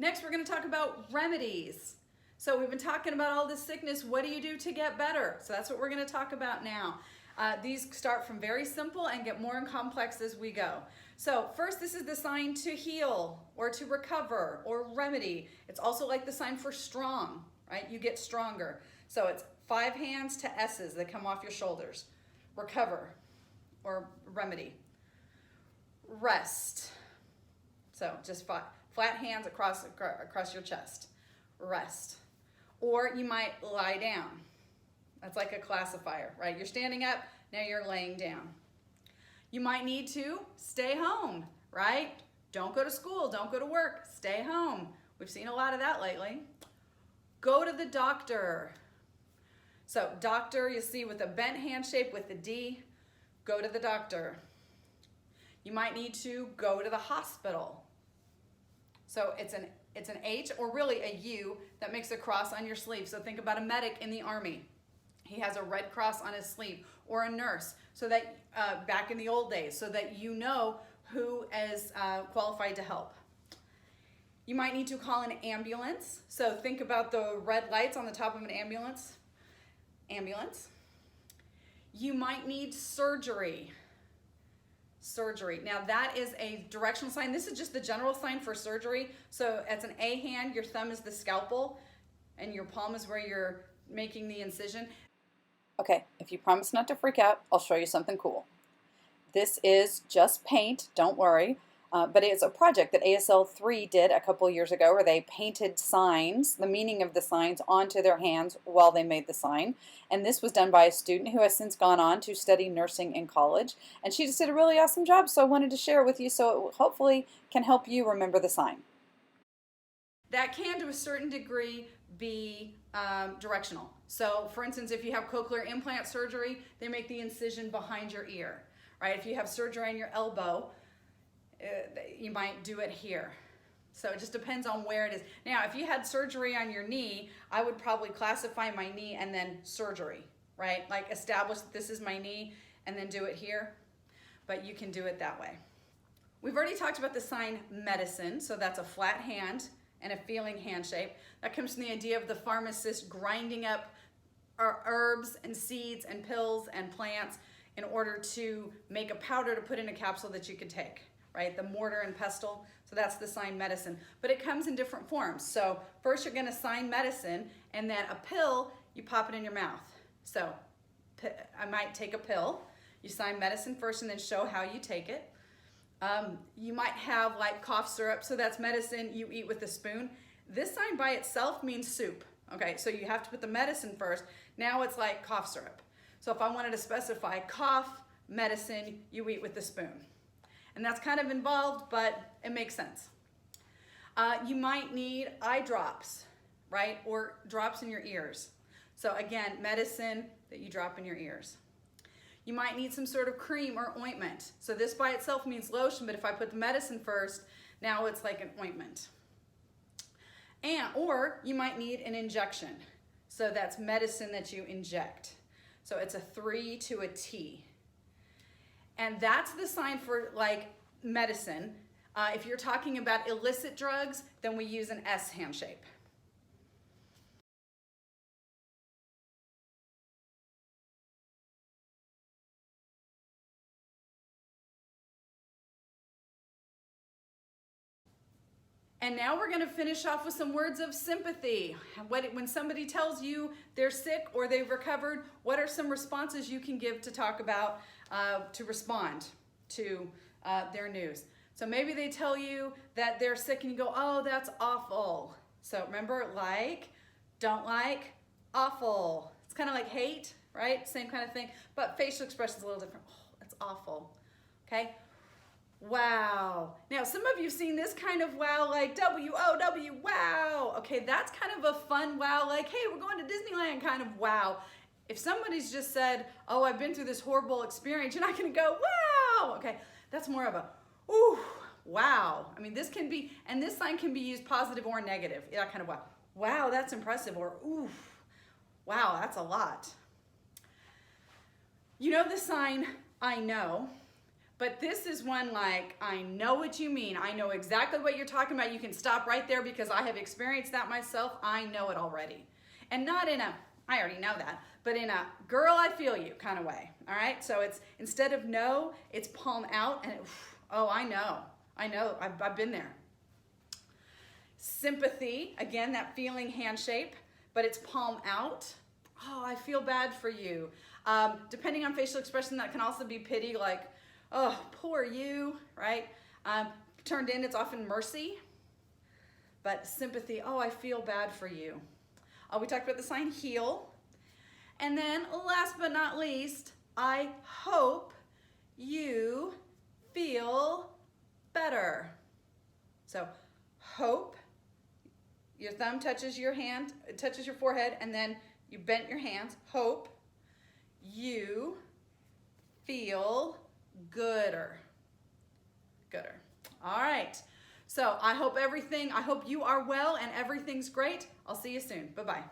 Next, we're going to talk about remedies. So we've been talking about all this sickness. What do you do to get better? So that's what we're going to talk about now. These start from very simple and get more complex as we go. So first, this is the sign to heal or to recover or remedy. It's also like the sign for strong, right? You get stronger. So it's 5 hands to S's that come off your shoulders. Recover or remedy. Rest. So just flat hands across your chest. Rest. Or you might lie down. That's like a classifier, right? You're standing up, now you're laying down. You might need to stay home, right? Don't go to school, don't go to work, stay home. We've seen a lot of that lately. Go to the doctor. So doctor, you see with a bent hand shape with the D, go to the doctor. You might need to go to the hospital. So it's an H or really a U that makes a cross on your sleeve. So think about a medic in the Army. He has a red cross on his sleeve, or a nurse, so that back in the old days, so that you know who is qualified to help. You might need to call an ambulance. So think about the red lights on the top of an ambulance. Ambulance. You might need surgery. Surgery. Now that is a directional sign. This is just the general sign for surgery. So it's an A hand, your thumb is the scalpel, and your palm is where you're making the incision. Okay, if you promise not to freak out, I'll show you something cool. This is just paint, don't worry, but it's a project that ASL 3 did a couple years ago where they painted signs, the meaning of the signs, onto their hands while they made the sign. And this was done by a student who has since gone on to study nursing in college. And she just did a really awesome job, so I wanted to share it with you so it hopefully can help you remember the sign. That can, to a certain degree, be directional. So, for instance, if you have cochlear implant surgery, they make the incision behind your ear, right? If you have surgery on your elbow, you might do it here. So it just depends on where it is. Now, if you had surgery on your knee, I would probably classify my knee and then surgery, right? Like establish that this is my knee and then do it here, but you can do it that way. We've already talked about the sign medicine, so that's a flat hand and a feeling hand shape. That comes from the idea of the pharmacist grinding up herbs and seeds and pills and plants in order to make a powder to put in a capsule that you could take, right? The mortar and pestle, so that's the sign medicine. But it comes in different forms. So first you're gonna sign medicine, and then a pill, you pop it in your mouth. So I might take a pill, you sign medicine first and then show how you take it. You might have like cough syrup, so that's medicine you eat with a spoon. This sign by itself means soup. Okay, so you have to put the medicine first. Now it's like cough syrup. So if I wanted to specify cough, medicine, you eat with the spoon. And that's kind of involved, but it makes sense. You might need eye drops, right? Or drops in your ears. So again, medicine that you drop in your ears. You might need some sort of cream or ointment. So this by itself means lotion, but if I put the medicine first, now it's like an ointment. Or you might need an injection. So that's medicine that you inject. So it's a 3 to a T. And that's the sign for like medicine. If you're talking about illicit drugs, then we use an S hand shape. And now we're going to finish off with some words of sympathy. When somebody tells you they're sick or they've recovered, what are some responses you can give to talk about, to respond to their news? So maybe they tell you that they're sick and you go, oh, that's awful. So remember, like, don't like, awful. It's kind of like hate, right? Same kind of thing, but facial expression is a little different. Oh, that's awful, okay? Wow. Now, some of you have seen this kind of wow, like W-O-W, wow. Okay, that's kind of a fun wow, like, hey, we're going to Disneyland kind of wow. If somebody's just said, oh, I've been through this horrible experience, you're not going to go, wow. Okay, that's more of a, ooh, wow. I mean, this can be, and this sign can be used positive or negative, that kind of wow. Wow, that's impressive, or ooh, wow, that's a lot. You know the sign, I know. But this is one like, I know what you mean. I know exactly what you're talking about. You can stop right there because I have experienced that myself. I know it already. And not in a, I already know that, but in a girl, I feel you kind of way. All right. So it's instead of no, it's palm out and oh, I know. I've been there. Sympathy, again, that feeling hand shape, but it's palm out. Oh, I feel bad for you. Depending on facial expression, that can also be pity, like, oh, poor you, right? Turned in, it's often mercy. But sympathy, oh, I feel bad for you. We talked about the sign heal. And then last but not least, I hope you feel better. So hope, your thumb touches your hand, it touches your forehead, and then you bent your hands. Hope you feel gooder. All right. So I hope you are well and everything's great. I'll see you soon. Bye-bye.